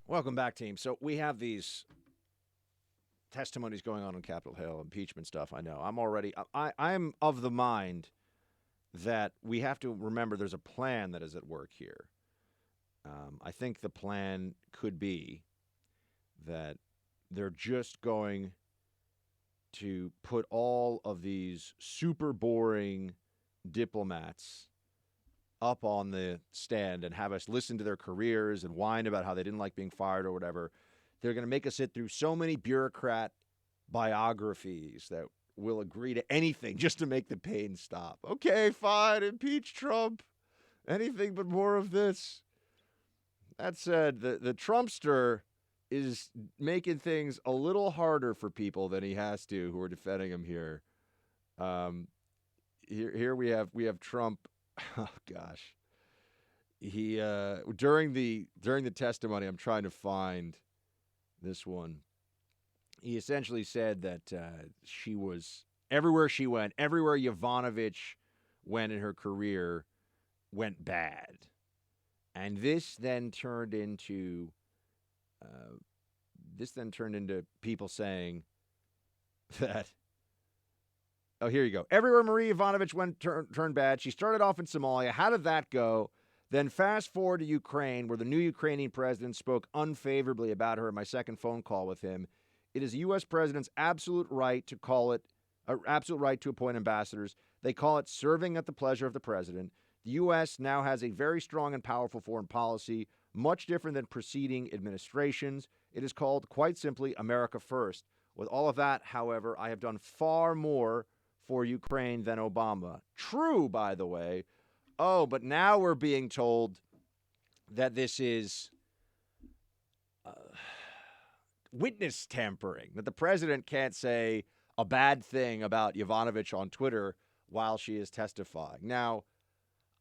Welcome back, team. So we have these testimonies going on Capitol Hill, impeachment stuff. I know. I'm of the mind that we have to remember there's a plan that is at work here. I think the plan could be that they're just going to put all of these super boring diplomats up on the stand and have us listen to their careers and whine about how they didn't like being fired or whatever. They're going to make us sit through so many bureaucrat biographies that we'll agree to anything just to make the pain stop. Okay, fine, impeach Trump. Anything but more of this. That said, the Trumpster is making things a little harder for people than he has to who are defending him here. Here we have Trump. Oh gosh, he during the testimony, I'm trying to find this one. He essentially said that she was everywhere she went, everywhere Yovanovitch went in her career went bad, and this then turned into people saying that. Oh, here you go. Everywhere Marie Ivanovich went turned bad. She started off in Somalia. How did that go? Then fast forward to Ukraine, where the new Ukrainian president spoke unfavorably about her in my second phone call with him. It is the U.S. president's absolute right to appoint ambassadors. They call it serving at the pleasure of the president. The U.S. now has a very strong and powerful foreign policy, much different than preceding administrations. It is called, quite simply, America First. With all of that, however, I have done far more for Ukraine than Obama. True, by the way. Oh, but now we're being told that this is witness tampering, that the president can't say a bad thing about Yovanovitch on Twitter while she is testifying. Now,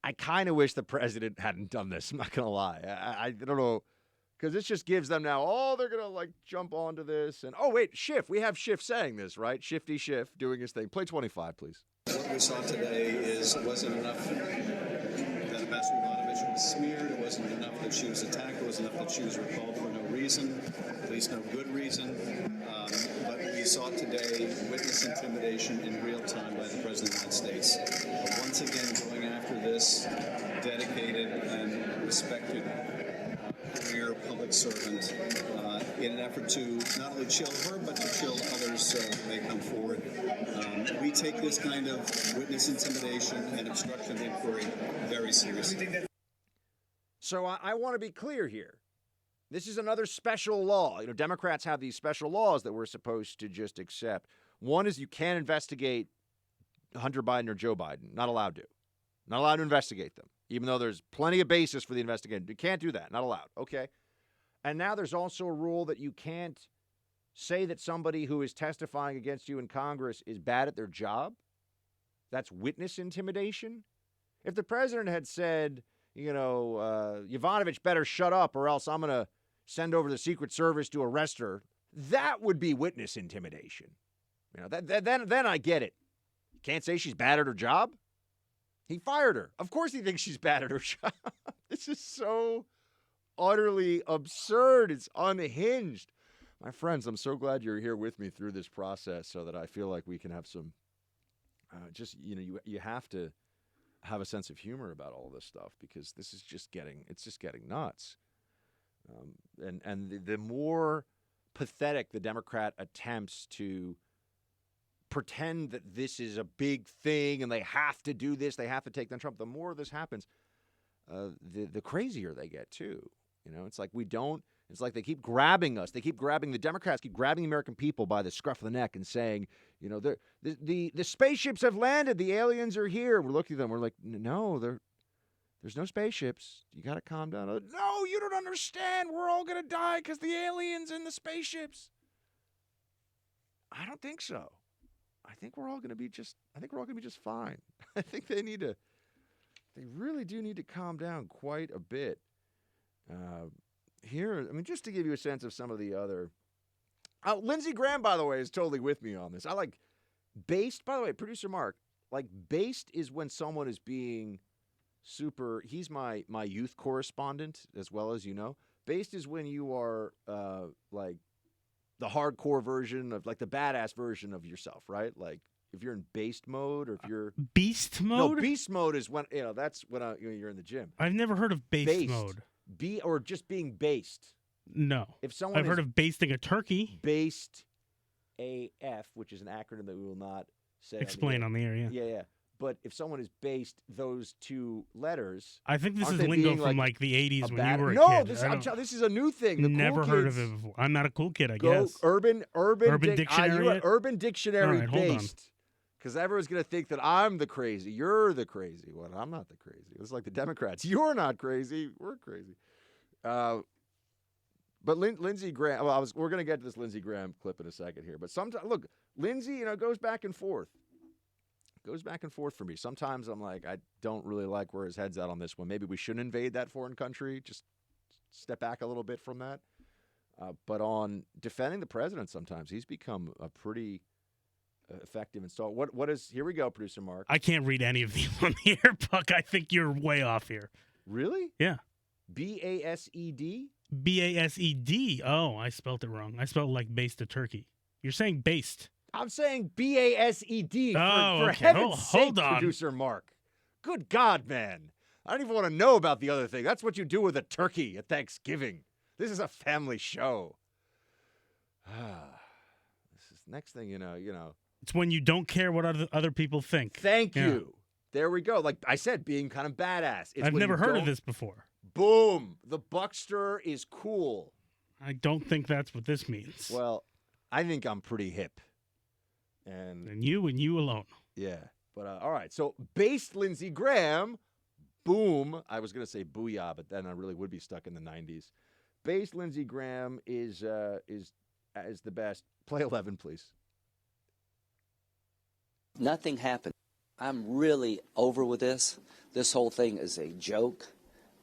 I kind of wish the president hadn't done this. I'm not going to lie. I don't know. Because this just gives them now, they're going to jump onto this. And, wait, Schiff. We have Schiff saying this, right? Shifty Schiff doing his thing. Play 25, please. What we saw today wasn't enough that Ambassador Ivanovich was smeared. It wasn't enough that she was attacked. It wasn't enough that she was recalled for no reason, at least no good reason. But we saw today witness intimidation in real time by the President of the United States. Once again, going after this dedicated and respected career public servant in an effort to not only chill her, but to chill others who may come forward. We take this kind of witness intimidation and obstruction of inquiry very seriously. So I want to be clear here. This is another special law. Democrats have these special laws that we're supposed to just accept. One is you can't investigate Hunter Biden or Joe Biden. Not allowed to. Not allowed to investigate them, even though there's plenty of basis for the investigation. You can't do that. Not allowed. Okay. And now there's also a rule that you can't say that somebody who is testifying against you in Congress is bad at their job. That's witness intimidation. If the president had said, Yovanovitch better shut up or else I'm going to send over the Secret Service to arrest her, that would be witness intimidation. Then I get it. Can't say she's bad at her job. He fired her. Of course he thinks she's bad at her job. This is so utterly absurd. It's unhinged. My friends, I'm so glad you're here with me through this process so that I feel like we can have some, you have to have a sense of humor about all this stuff because this is just getting nuts. And the more pathetic the Democrat attempts to pretend that this is a big thing and they have to do this, they have to take down Trump, the more this happens, the crazier they get too. It's like it's like they keep grabbing us. The Democrats keep grabbing the American people by the scruff of the neck and saying, the spaceships have landed, the aliens are here. We're looking at them, we're like, no, there's no spaceships. You got to calm down. No, you don't understand. We're all going to die because the aliens and the spaceships. I don't think so. I think we're all going to be just fine. I think they really do need to calm down quite a bit. Here, just to give you a sense of some of the other. Lindsey Graham, by the way, is totally with me on this. I like based, by the way, producer Mark, based is when someone is being super, he's my youth correspondent, as well as Based is when you are like the hardcore version of, like the badass version of yourself, right? Like if you're in based mode, or if you're Beast mode? No, beast mode is when that's when you're in the gym. I've never heard of based mode. Or just being based. No. If someone I've heard of basting a turkey. Based AF, which is an acronym that we will not say. Explain on the air, yeah. Yeah. But if someone is based those two letters, I think this is they lingo being from like the 80s when you were a no, kid. this is a new thing. The never cool heard kids of it before. I'm not a cool kid, I go guess. Urban Dictionary. You're Urban Dictionary All right, hold on. based. Because everyone's going to think that I'm the crazy. You're the crazy one. I'm not the crazy. It's like the Democrats. You're not crazy. We're crazy. But Lindsey Graham, we're going to get to this Lindsey Graham clip in a second here. But sometimes, look, Lindsey, goes back and forth. Goes back and forth for me. Sometimes I'm like, I don't really like where his head's at on this one. Maybe we shouldn't invade that foreign country. Just step back a little bit from that. But on defending the president, sometimes he's become a pretty effective install. What is? Here we go, producer Mark. I can't read any of these on the air, Buck. I think you're way off here. Really? Yeah. BASED? BASED. Oh, I spelled it wrong. I spelled like based a turkey. You're saying based. I'm saying BASED for okay. heaven's sake, Hold on. producer Mark. Good God, man. I don't even want to know about the other thing. That's what you do with a turkey at Thanksgiving. This is a family show. This is next thing you know. It's when you don't care what other people think. Thank you. There we go. Like I said, being kind of badass. I've never heard of this before. Boom. The Buckster is cool. I don't think that's what this means. Well, I think I'm pretty hip. And you alone. Yeah. But all right. So based Lindsey Graham, boom. I was going to say booyah, but then I really would be stuck in the 90s. Based Lindsey Graham is the best. Play 11, please. Nothing happened. I'm really over with this. This whole thing is a joke.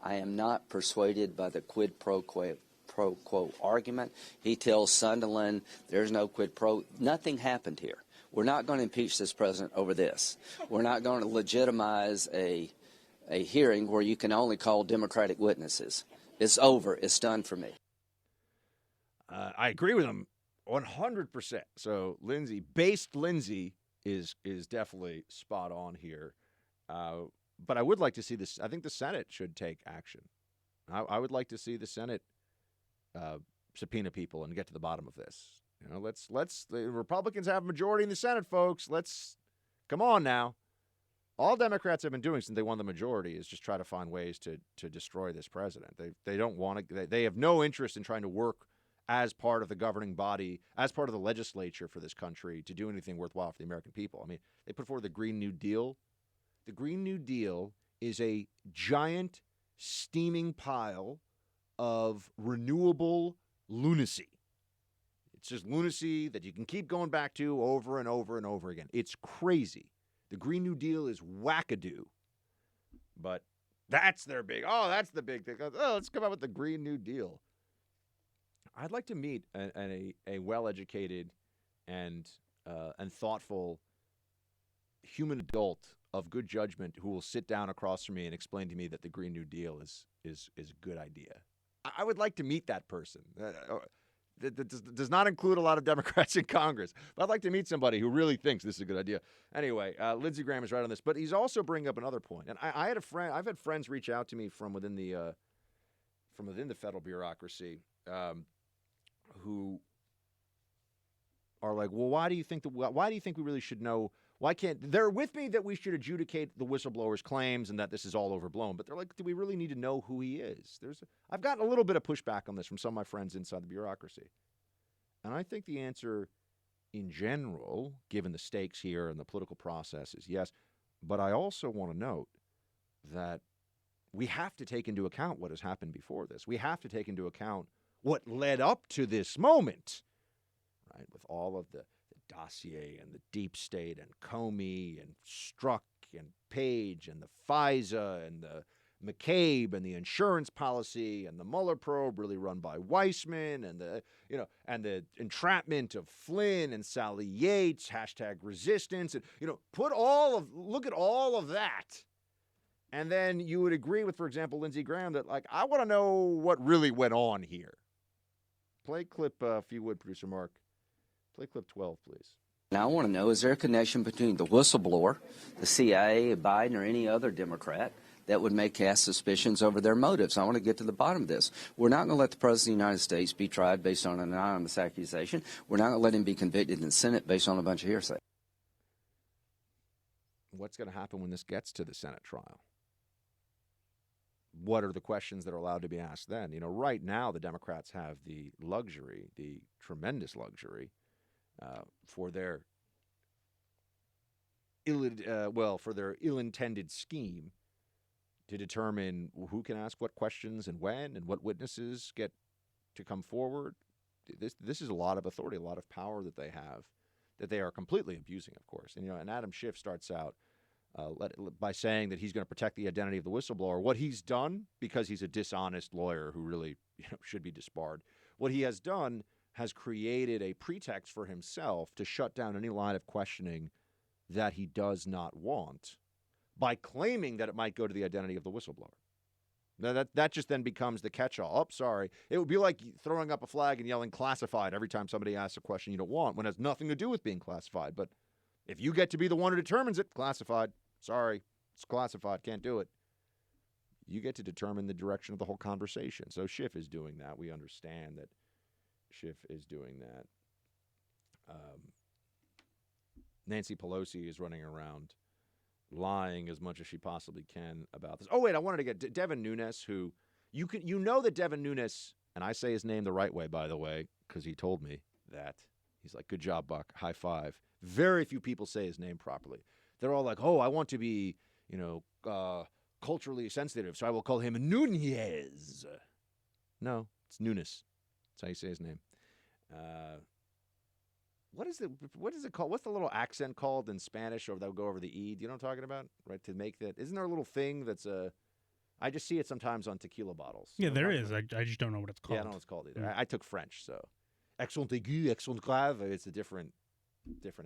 I am not persuaded by the quid pro quo argument. He tells Sunderland there's no quid pro. Nothing happened here. We're not going to impeach this president over this. We're not going to legitimize a hearing where you can only call Democratic witnesses. It's over. It's done for me. I agree with him 100%. So based Lindsey is definitely spot on here. But I would like to see this. I think the Senate should take action. I would like to see the Senate subpoena people and get to the bottom of this. The Republicans have a majority in the Senate, folks. Come on now. All Democrats have been doing since they won the majority is just try to find ways to destroy this president. They don't want to. They have no interest in trying to work as part of the governing body, as part of the legislature for this country to do anything worthwhile for the American people. I mean, they put forward the Green New Deal. The Green New Deal is a giant, steaming pile of renewable lunacy. It's just lunacy that you can keep going back to over and over and over again. It's crazy. The Green New Deal is wackadoo. But that's their that's the big thing. Let's come up with the Green New Deal. I'd like to meet a well-educated and thoughtful human adult of good judgment who will sit down across from me and explain to me that the Green New Deal is a good idea. I would like to meet that person. That does not include a lot of Democrats in Congress. But I'd like to meet somebody who really thinks this is a good idea. Anyway, Lindsey Graham is right on this, but he's also bringing up another point. And I've had friends reach out to me from within the federal bureaucracy who are like, well, why do you think we really should know? Why can't they're with me that we should adjudicate the whistleblower's claims and that this is all overblown? But they're like, do we really need to know who he is? I've gotten a little bit of pushback on this from some of my friends inside the bureaucracy. And I think the answer in general, given the stakes here and the political process, is yes. But I also want to note that we have to take into account what has happened before this. We have to take into account what led up to this moment, right? With all of the dossier and the deep state and Comey and Strzok and Page and the FISA and the McCabe and the insurance policy and the Mueller probe really run by Weissman and the entrapment of Flynn and Sally Yates, #resistance, and look at all of that And then you would agree with, for example, Lindsey Graham that, like, I want to know what really went on here. Play clip, if you would, Producer Mark. Play clip 12, please. Now, I want to know, is there a connection between the whistleblower, the CIA, Biden, or any other Democrat that would make cast suspicions over their motives? I want to get to the bottom of this. We're not going to let the President of the United States be tried based on an anonymous accusation. We're not going to let him be convicted in the Senate based on a bunch of hearsay. What's going to happen when this gets to the Senate trial? What are the questions that are allowed to be asked then? You know, right now the Democrats have the luxury, the tremendous luxury, for their ill-intended scheme to determine who can ask what questions and when, and what witnesses get to come forward. This is a lot of authority, a lot of power that they have, that they are completely abusing, of course. And and Adam Schiff starts out by saying that he's going to protect the identity of the whistleblower. What he's done, because he's a dishonest lawyer who really should be disbarred, what he has done has created a pretext for himself to shut down any line of questioning that he does not want by claiming that it might go to the identity of the whistleblower. Now that just then becomes the catch-all. Oh, sorry. It would be like throwing up a flag and yelling classified every time somebody asks a question you don't want when it has nothing to do with being classified. But if you get to be the one who determines it, classified. Sorry, it's classified. Can't do it. You get to determine the direction of the whole conversation. So Schiff is doing that. We understand that Schiff is doing that. Nancy Pelosi is running around lying as much as she possibly can about this. Oh, wait, I wanted to get Devin Nunes, who you know that Devin Nunes, and I say his name the right way, by the way, because he told me that. He's like, good job, Buck. High five. Very few people say his name properly. They're all like, oh, I want to be, culturally sensitive, so I will call him Nunez. No, it's Nunes. That's how you say his name. What is it called? What's the little accent called in Spanish, or they'll go over the E? Do you know what I'm talking about? Right, to make that. Isn't there a little thing that's I just see it sometimes on tequila bottles. Yeah, there is. I just don't know what it's called. Yeah, I don't know what it's called either. I took French, so accent aigu, accent grave. It's a different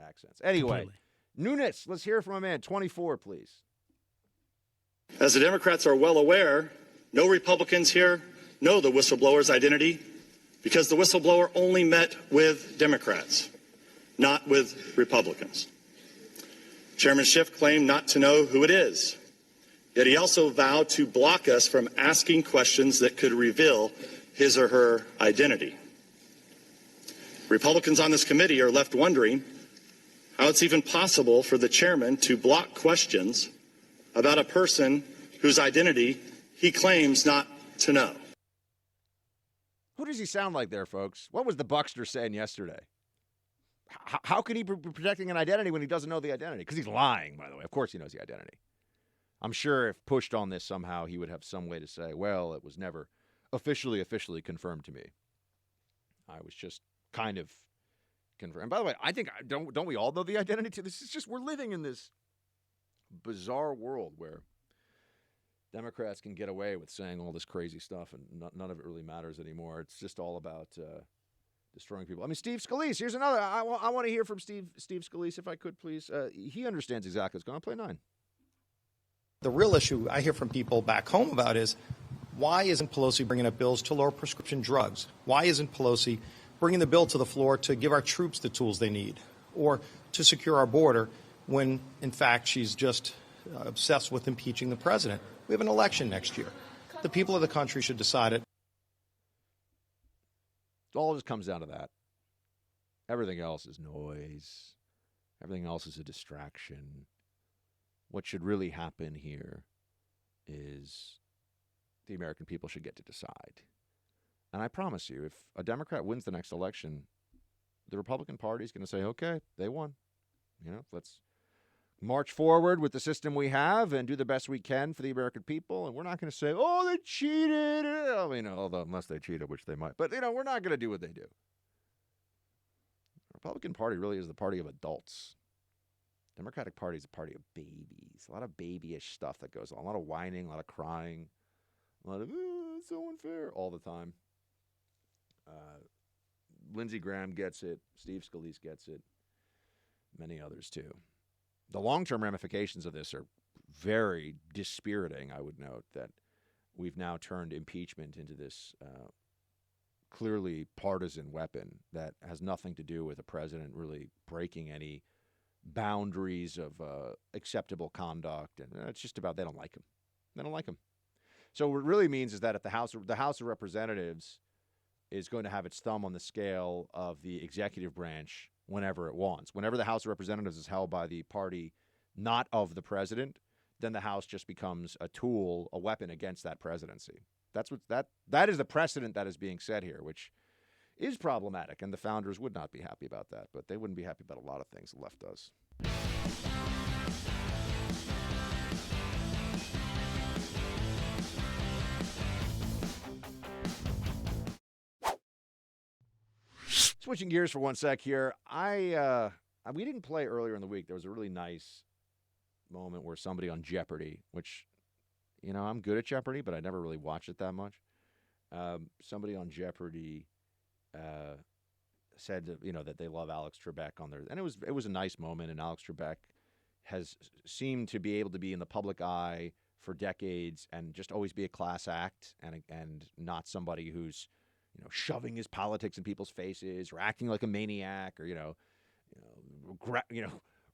accents. Anyway, Completely. Nunes, let's hear from a man. 24, please. As the Democrats are well aware, no Republicans here know the whistleblower's identity because the whistleblower only met with Democrats, not with Republicans. Chairman Schiff claimed not to know who it is, yet he also vowed to block us from asking questions that could reveal his or her identity. Republicans on this committee are left wondering how it's even possible for the chairman to block questions about a person whose identity he claims not to know. Who does he sound like there, folks? What was the Buckster saying yesterday? How can he be protecting an identity when he doesn't know the identity? Because he's lying, by the way. Of course he knows the identity. I'm sure if pushed on this somehow, he would have some way to say, well, it was never officially confirmed to me. I was just kind of confirmed. And by the way, I think, don't we all know the identity to this? It's just we're living in this bizarre world where Democrats can get away with saying all this crazy stuff and none of it really matters anymore. It's just all about destroying people. I mean, Steve Scalise, here's another. I want to hear from Steve Scalise, if I could, please. He understands exactly what's going on. Play 9. The real issue I hear from people back home about is, why isn't Pelosi bringing up bills to lower prescription drugs? Why isn't Pelosi bringing the bill to the floor to give our troops the tools they need or to secure our border when, in fact, she's just obsessed with impeaching the president? We have an election next year. The people of the country should decide it. It all just comes down to that. Everything else is noise. Everything else is a distraction. What should really happen here is the American people should get to decide. And I promise you, if a Democrat wins the next election, the Republican Party is going to say, okay, they won. Let's march forward with the system we have and do the best we can for the American people. And we're not going to say, oh, they cheated. I mean, although unless they cheated, which they might. But, we're not going to do what they do. The Republican Party really is the party of adults. Democratic Party is a party of babies. A lot of babyish stuff that goes on. A lot of whining, a lot of crying, a lot of, it's so unfair all the time. Lindsey Graham gets it. Steve Scalise gets it. Many others, too. The long-term ramifications of this are very dispiriting, I would note, that we've now turned impeachment into this clearly partisan weapon that has nothing to do with a president really breaking any boundaries of acceptable conduct. And it's just about they don't like him. They don't like him. So what it really means is that if the House of Representatives is going to have its thumb on the scale of the executive branch whenever it wants. Whenever the House of Representatives is held by the party not of the president, then the House just becomes a tool, a weapon against that presidency. That is the precedent that is being set here, which is problematic, and the founders would not be happy about that, but they wouldn't be happy about a lot of things the left does. Switching gears for one sec here, we didn't play earlier in the week. There was a really nice moment where somebody on Jeopardy, which, I'm good at Jeopardy, but I never really watched it that much. Somebody on Jeopardy said that they love Alex Trebek on there, and it was a nice moment. And Alex Trebek has seemed to be able to be in the public eye for decades and just always be a class act and not somebody who's shoving his politics in people's faces or acting like a maniac or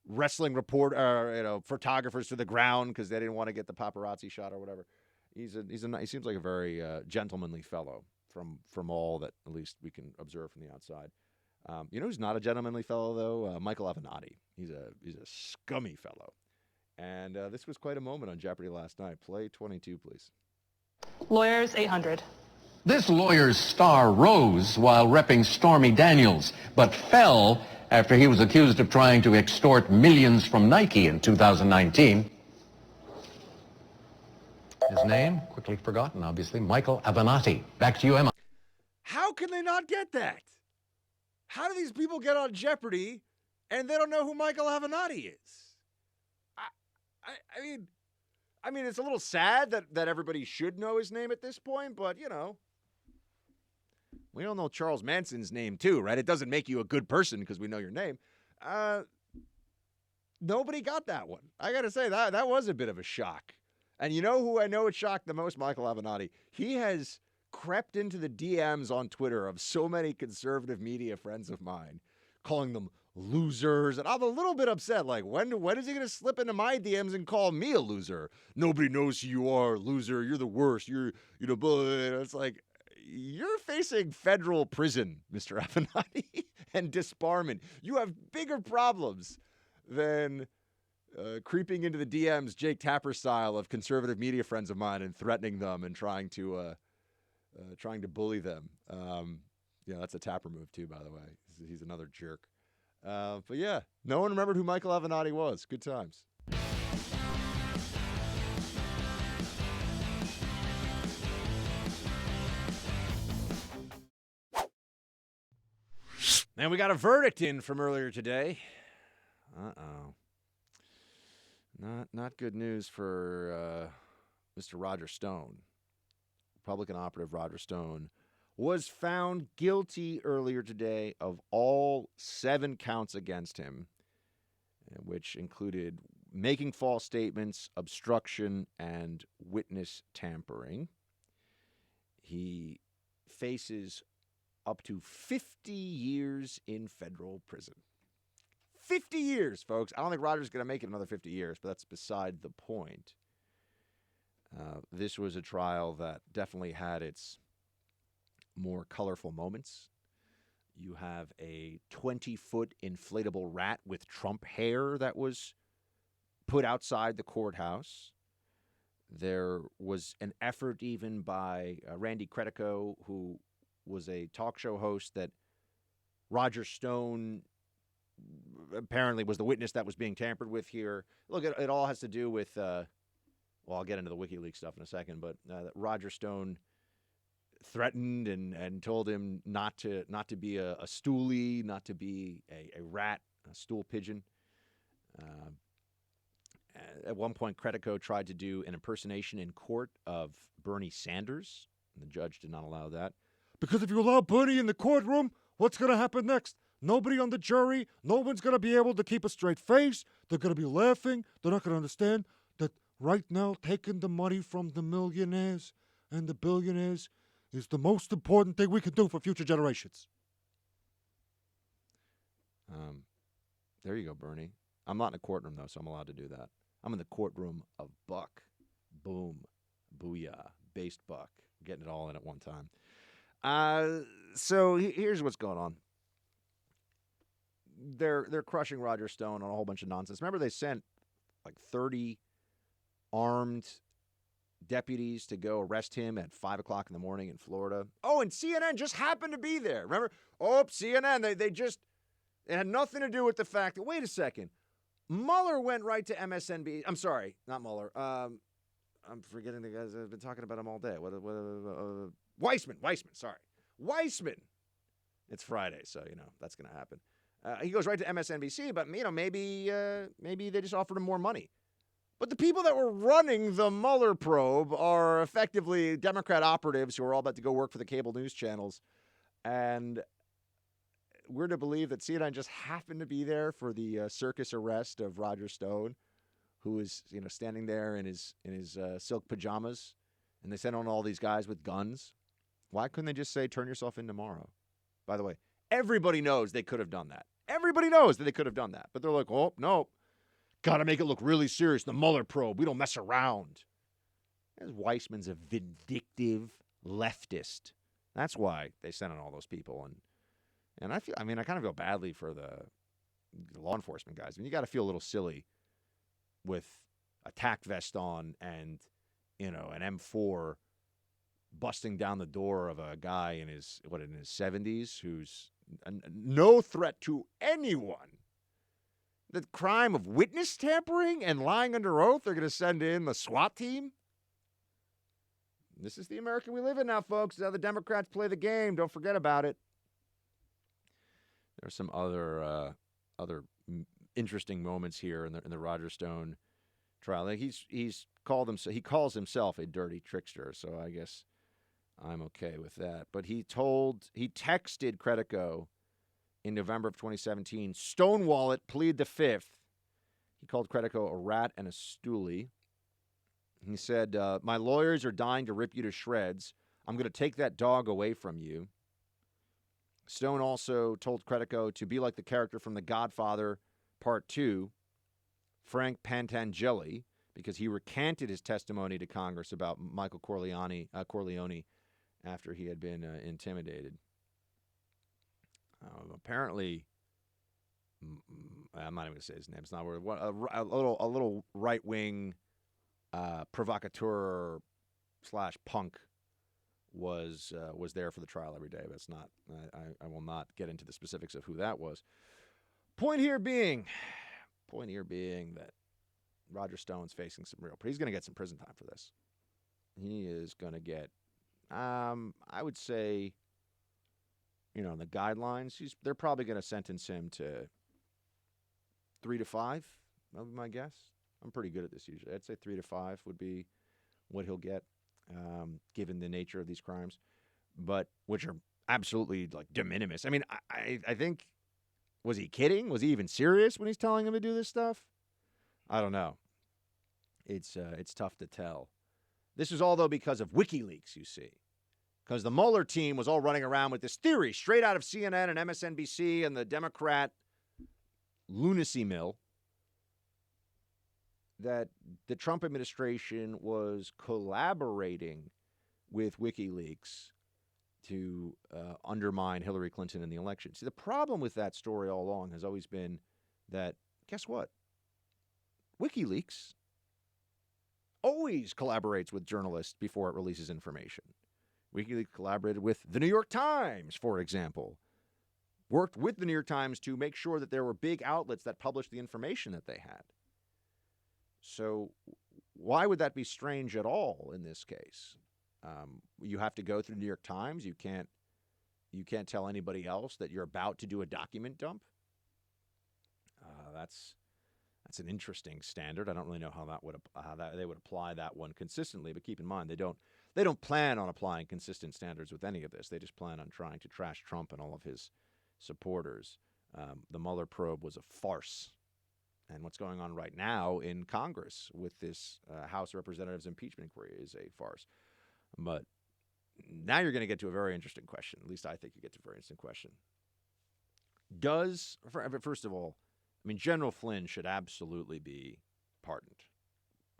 wrestling photographers to the ground because they didn't want to get the paparazzi shot or whatever. He seems like a very gentlemanly fellow from all that at least we can observe from the outside. Who's not a gentlemanly fellow though? Michael Avenatti. He's a scummy fellow, and this was quite a moment on Jeopardy last night. Play 22, please. Lawyers 800. This lawyer's star rose while repping Stormy Daniels, but fell after he was accused of trying to extort millions from Nike in 2019. His name, quickly forgotten, obviously, Michael Avenatti. Back to you, Emma. How can they not get that? How do these people get on Jeopardy and they don't know who Michael Avenatti is? I mean, it's a little sad that everybody should know his name at this point, but, we all know Charles Manson's name too, right? It doesn't make you a good person because we know your name. Nobody got that one. I got to say, that was a bit of a shock. And you know who I know it shocked the most? Michael Avenatti. He has crept into the DMs on Twitter of so many conservative media friends of mine, calling them losers. And I'm a little bit upset. Like, when is he going to slip into my DMs and call me a loser? Nobody knows who you are, loser. You're the worst. It's like, you're facing federal prison, Mr. Avenatti, and disbarment. You have bigger problems than creeping into the DMs, Jake Tapper style, of conservative media friends of mine and threatening them and trying to bully them. That's a Tapper move too, by the way. He's another jerk. But yeah, no one remembered who Michael Avenatti was. Good times. And we got a verdict in from earlier today. Uh-oh. Not good news for Mr. Roger Stone. Republican operative Roger Stone was found guilty earlier today of all 7 counts against him, which included making false statements, obstruction, and witness tampering. He faces up to 50 years in federal prison. 50 years, folks. I don't think Roger's going to make it another 50 years, but that's beside the point. This was a trial that definitely had its more colorful moments. You have a 20-foot inflatable rat with Trump hair that was put outside the courthouse. There was an effort even by Randy Credico, who was a talk show host, that Roger Stone apparently was the witness that was being tampered with here. Look, it all has to do with, I'll get into the WikiLeaks stuff in a second, but Roger Stone threatened and told him not to be a stoolie, not to be a rat, a stool pigeon. At one point, Credico tried to do an impersonation in court of Bernie Sanders, and the judge did not allow that. Because if you allow Bernie in the courtroom, what's going to happen next? Nobody on the jury, no one's going to be able to keep a straight face. They're going to be laughing. They're not going to understand that right now taking the money from the millionaires and the billionaires is the most important thing we can do for future generations. There you go, Bernie. I'm not in a courtroom, though, so I'm allowed to do that. I'm in the courtroom of Buck. Boom. Booyah. Based Buck. Getting it all in at one time. So here's what's going on. They're crushing Roger Stone on a whole bunch of nonsense. Remember, they sent like 30 armed deputies to go arrest him at 5 o'clock in the morning in Florida. Oh, and CNN just happened to be there. Remember? Oh, CNN, it had nothing to do with the fact that, wait a second, Mueller went right to MSNBC. I'm sorry, not Mueller. I'm forgetting the guys. I've been talking about him all day. Weissman, sorry. Weissman. It's Friday, so, that's going to happen. He goes right to MSNBC, but, maybe they just offered him more money. But the people that were running the Mueller probe are effectively Democrat operatives who are all about to go work for the cable news channels. And we're to believe that CNN just happened to be there for the circus arrest of Roger Stone, who was, standing there in his silk pajamas, and they sent on all these guys with guns. Why couldn't they just say, turn yourself in tomorrow? By the way, everybody knows they could have done that. Everybody knows that they could have done that. But they're like, oh, no. Got to make it look really serious. The Mueller probe. We don't mess around. Weissman's a vindictive leftist. That's why they sent in all those people. And I kind of feel badly for the law enforcement guys. You got to feel a little silly with a tack vest on and, an M4 busting down the door of a guy in his 70s who's no threat to anyone. The crime of witness tampering and lying under oath, they're going to send in the SWAT team? This is the America we live in now, folks. This is how the Democrats play the game. Don't forget about it. There's some other interesting moments here in the Roger Stone trial. Like he calls himself a dirty trickster, so I guess I'm okay with that. But he texted Credico in November of 2017, stonewall it, plead the fifth. He called Credico a rat and a stoolie. He said, my lawyers are dying to rip you to shreds. I'm going to take that dog away from you. Stone also told Credico to be like the character from The Godfather Part 2, Frank Pantangeli, because he recanted his testimony to Congress about Michael Corleone after he had been intimidated. Apparently, I'm not even going to say his name. It's not word. A little right wing provocateur / punk was there for the trial every day. But it's not. I will not get into the specifics of who that was. Point here being that Roger Stone's facing some real. He's going to get some prison time for this. He is going to get. I would say. The guidelines, they're probably going to sentence him to 3 to 5. That would be my guess. I'm pretty good at this usually. I'd say 3 to 5 would be what he'll get, given the nature of these crimes, but which are absolutely like de minimis. I mean, I think, was he kidding? Was he even serious when he's telling him to do this stuff? I don't know. It's tough to tell. This is all, though, because of WikiLeaks, you see. Because the Mueller team was all running around with this theory straight out of CNN and MSNBC and the Democrat lunacy mill that the Trump administration was collaborating with WikiLeaks to undermine Hillary Clinton in the election. See, the problem with that story all along has always been that, guess what? WikiLeaks always collaborates with journalists before it releases information. WikiLeaks collaborated with the New York Times, for example. Worked with the New York Times to make sure that there were big outlets that published the information that they had. So why would that be strange at all in this case? You have to go through the New York Times. You can't tell anybody else that you're about to do a document dump. That's an interesting standard. I don't really know how they would apply that one consistently. But keep in mind, they don't plan on applying consistent standards with any of this. They just plan on trying to trash Trump and all of his supporters. The Mueller probe was a farce, And what's going on right now in Congress with this House of Representatives impeachment inquiry is a farce. But now you're going to get to a very interesting question. At least I think you get to a very interesting question. First of all, I mean, General Flynn should absolutely be pardoned.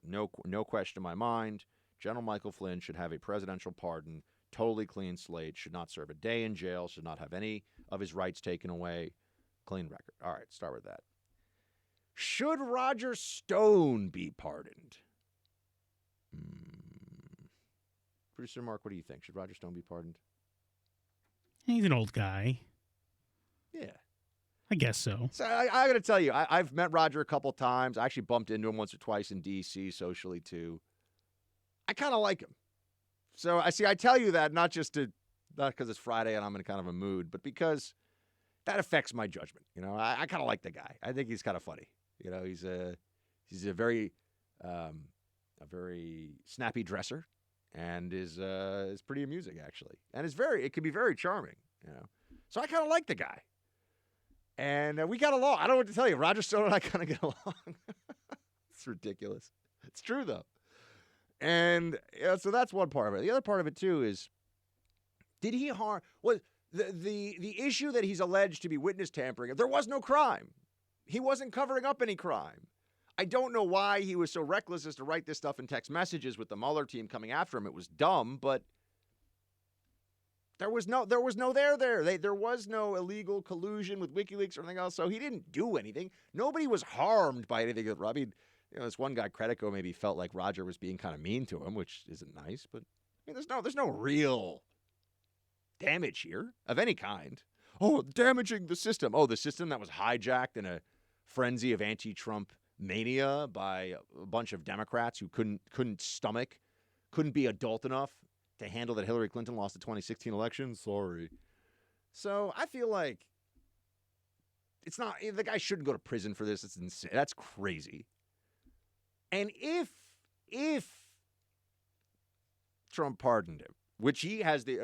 No question in my mind. General Michael Flynn should have a presidential pardon, totally clean slate, should not serve a day in jail, should not have any of his rights taken away. Clean record. All right, start with that. Should Roger Stone be pardoned? Producer Mark, what do you think? Should Roger Stone be pardoned? He's an old guy. Yeah. I guess so. So I got to tell you, I've met Roger a couple times. I actually bumped into him once or twice in D.C. socially, too. I kind of like him. So I tell you that not because it's Friday and I'm in kind of a mood, but because that affects my judgment. You know, I kind of like the guy. I think he's kind of funny. You know, he's a very snappy dresser, and is pretty amusing actually, and it can be very charming. You know, so I kind of like the guy, and we got along. I don't know what to tell you. Roger Stone and I kind of get along. It's ridiculous. It's true though, and so that's one part of it. The other part of it too is, did he harm? Was the issue that he's alleged to be witness tampering? There was no crime. He wasn't covering up any crime. I don't know why he was so reckless as to write this stuff in text messages with the Mueller team coming after him. It was dumb, but there was no there. There was no illegal collusion with WikiLeaks or anything else, so he didn't do anything. Nobody was harmed by anything. I mean, this one guy, Credico, maybe felt like Roger was being kind of mean to him, which isn't nice, but I mean, there's no real damage here of any kind. Oh, damaging the system. Oh, the system that was hijacked in a frenzy of anti-Trump mania by a bunch of Democrats who couldn't be adult enough to handle that Hillary Clinton lost the 2016 election. Sorry. So I feel like it's not, the guy shouldn't go to prison for this. It's insane. That's crazy. And if Trump pardoned him, which he has the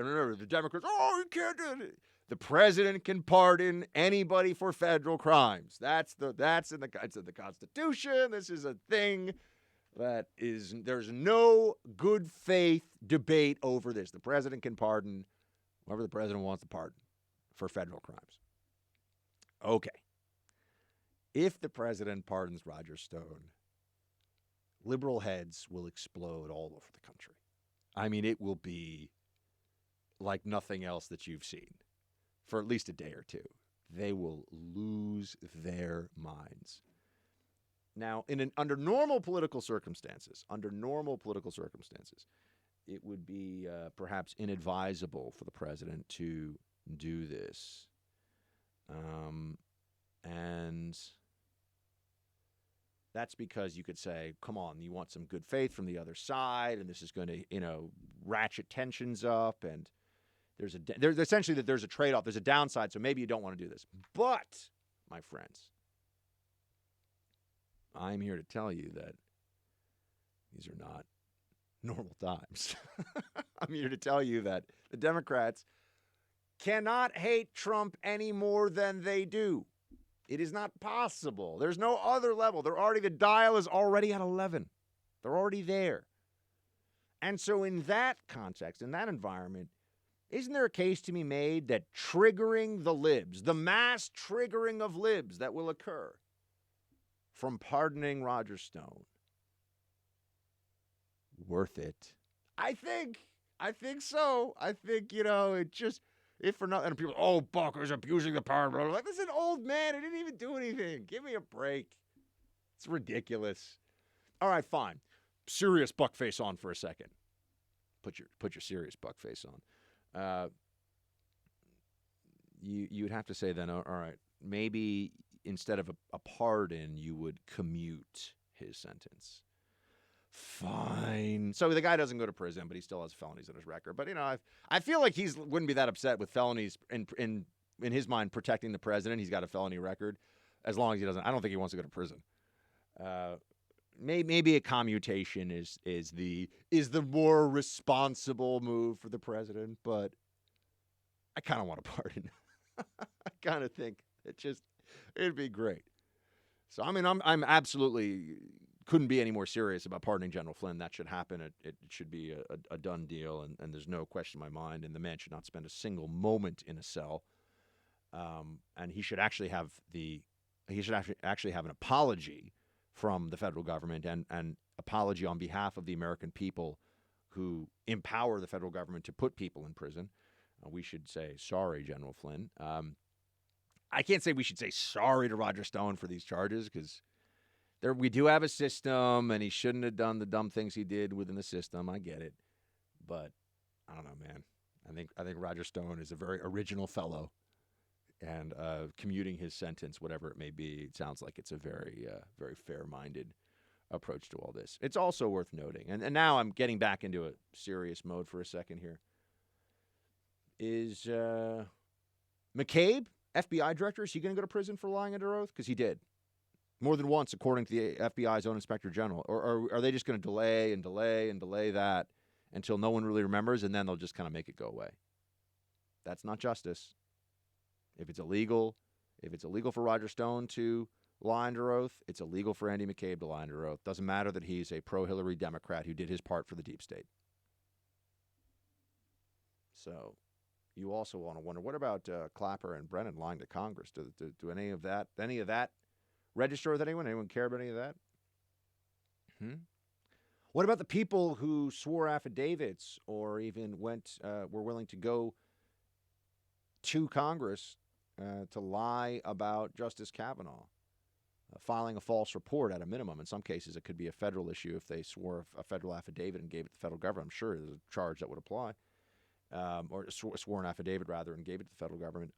Democrats, oh, he can't do it. The president can pardon anybody for federal crimes. That's in the Constitution. This is a thing there's no good faith debate over this. The president can pardon whoever the president wants to pardon for federal crimes. Okay. If the president pardons Roger Stone, liberal heads will explode all over the country. I mean, it will be like nothing else that you've seen for at least a day or two. They will lose their minds. Now, under normal political circumstances, it would be perhaps inadvisable for the president to do this. And that's because you could say, come on, you want some good faith from the other side, and this is going to, ratchet tensions up, and there's essentially that there's a trade-off, there's a downside, so maybe you don't want to do this. But, my friends, I'm here to tell you that these are not normal times. I'm here to tell you that the Democrats cannot hate Trump any more than they do. It is not possible. There's no other level. The dial is already at 11. They're already there. And so in that context, in that environment, isn't there a case to be made that triggering the libs, the mass triggering of libs that will occur from pardoning Roger Stone, worth it? I think so. I think, it just, if for nothing, people, oh, Bucker's abusing the power. Like, this is an old man. He didn't even do anything. Give me a break. It's ridiculous. All right, fine. Serious buck face on for a second. Put your serious buck face on. You'd have to say then, all right, maybe instead of a pardon, you would commute his sentence. Fine. So the guy doesn't go to prison, but he still has felonies on his record. But I feel like he wouldn't be that upset with felonies in his mind protecting the president. He's got a felony record, as long as he doesn't. I don't think he wants to go to prison. Maybe a commutation is the more responsible move for the president, but I kind of want to pardon. I kind of think it'd be great. So, I mean, I'm absolutely couldn't be any more serious about pardoning General Flynn. That should happen. It should be a done deal, and there's no question in my mind. And the man should not spend a single moment in a cell. And he should actually have actually have an apology from the federal government and apology on behalf of the American people who empower the federal government to put people in prison. We should say sorry, General Flynn. I can't say we should say sorry to Roger Stone for these charges because we do have a system, and he shouldn't have done the dumb things he did within the system. I get it, but I don't know, man. I think Roger Stone is a very original fellow, and commuting his sentence, whatever it may be, it sounds like it's a very very fair-minded approach to all this. It's also worth noting, and now I'm getting back into a serious mode for a second here. Is McCabe, FBI director, is he going to go to prison for lying under oath? Because he did. More than once, according to the FBI's own inspector general. Or are they just going to delay and delay and delay that until no one really remembers, and then they'll just kind of make it go away? That's not justice. If it's illegal for Roger Stone to lie under oath, it's illegal for Andy McCabe to lie under oath. Doesn't matter that he's a pro-Hillary Democrat who did his part for the deep state. So you also want to wonder, what about Clapper and Brennan lying to Congress? Do any of that register with anyone? Anyone care about any of that? What about the people who swore affidavits or even were willing to go to Congress to lie about Justice Kavanaugh, filing a false report at a minimum? In some cases, it could be a federal issue if they swore a federal affidavit and gave it to the federal government. I'm sure there's a charge that would apply, or swore an affidavit, rather, and gave it to the federal government.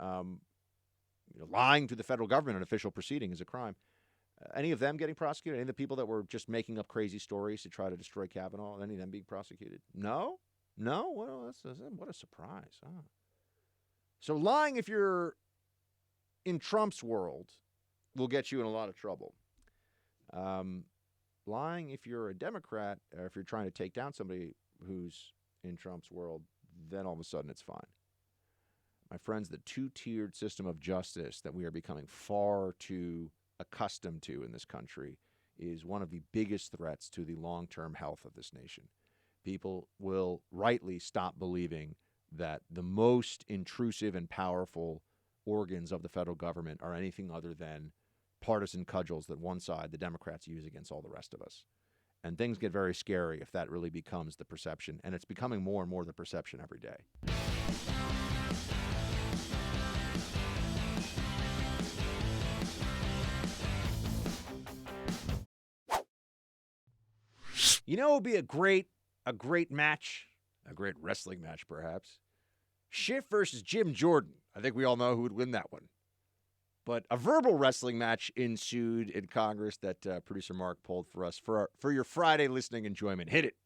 Lying to the federal government in an official proceeding is a crime. Any of them getting prosecuted? Any of the people that were just making up crazy stories to try to destroy Kavanaugh, any of them being prosecuted? No? Well, what a surprise. Huh? So lying, if you're in Trump's world, will get you in a lot of trouble. Lying, if you're a Democrat, or if you're trying to take down somebody who's in Trump's world, then all of a sudden it's fine. My friends, the two-tiered system of justice that we are becoming far too accustomed to in this country is one of the biggest threats to the long-term health of this nation. People will rightly stop believing that the most intrusive and powerful organs of the federal government are anything other than partisan cudgels that one side, the Democrats, use against all the rest of us. And things get very scary if that really becomes the perception. And it's becoming more and more the perception every day. You know, it would be a great match, a great wrestling match, perhaps. Schiff versus Jim Jordan. I think we all know who would win that one. But a verbal wrestling match ensued in Congress that producer Mark pulled for us for your Friday listening enjoyment. Hit it.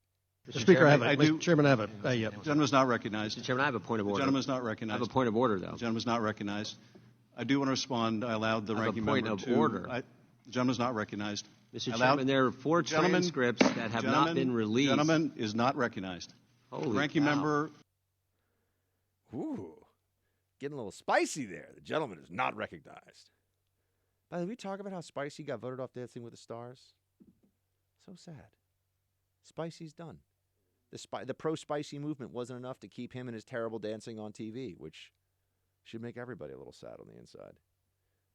Mr. Speaker, Mr. Chairman, I have a... The gentleman's not recognized. Mr. Chairman, I have a point of order. The gentleman's not recognized. I have a point of order, though. The gentleman's not recognized. I do want to respond. I allowed the ranking member to... I have a point of order. The gentleman's not recognized. Mr. Chairman, there are four transcripts that have not been released. The gentleman is not recognized. Holy ranking cow. member... Ooh, getting a little spicy there. The gentleman is not recognized. By the way, we talk about how Spicy got voted off Dancing with the Stars. So sad. Spicy's done. The pro-Spicy movement wasn't enough to keep him and his terrible dancing on TV, which should make everybody a little sad on the inside.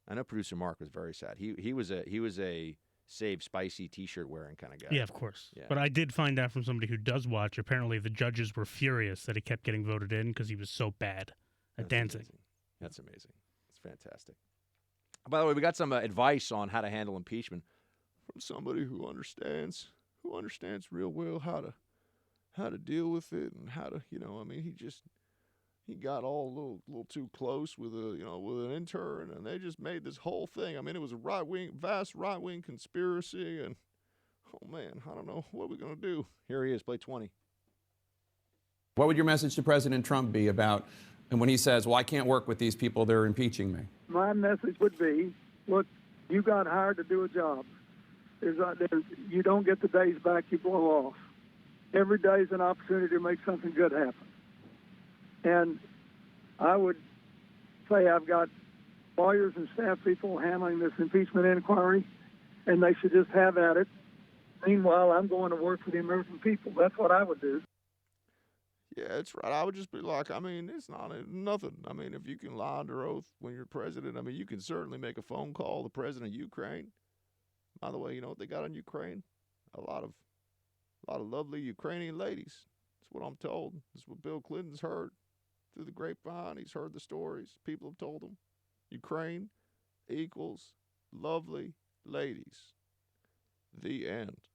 I know producer Mark was very sad. He was a Save Spicy T-shirt wearing kind of guy. Yeah, of course. Yeah. But I did find out from somebody who does watch, apparently the judges were furious that he kept getting voted in because he was so bad at dancing. Amazing. That's amazing. It's fantastic. By the way, we got some advice on how to handle impeachment from somebody who understands real well how to deal with it and how to, he got all a little too close with an intern, and they just made this whole thing. I mean, it was a vast right-wing conspiracy, and oh man, I don't know what we're gonna do. Here he is, play 20. What would your message to President Trump be about, and when he says, well, I can't work with these people, they're impeaching me? My message would be, look, you got hired to do a job. You don't get the days back you blow off. Every day is an opportunity to make something good happen. And I would say I've got lawyers and staff people handling this impeachment inquiry, and they should just have at it. Meanwhile, I'm going to work for the American people. That's what I would do. Yeah, that's right. I would just be like, I mean, it's not nothing. I mean, if you can lie under oath when you're president, I mean, you can certainly make a phone call to the president of Ukraine. By the way, you know what they got in Ukraine? A lot of lovely Ukrainian ladies. That's what I'm told. That's what Bill Clinton's heard through the grapevine. He's heard the stories. People have told him. Ukraine equals lovely ladies. The end.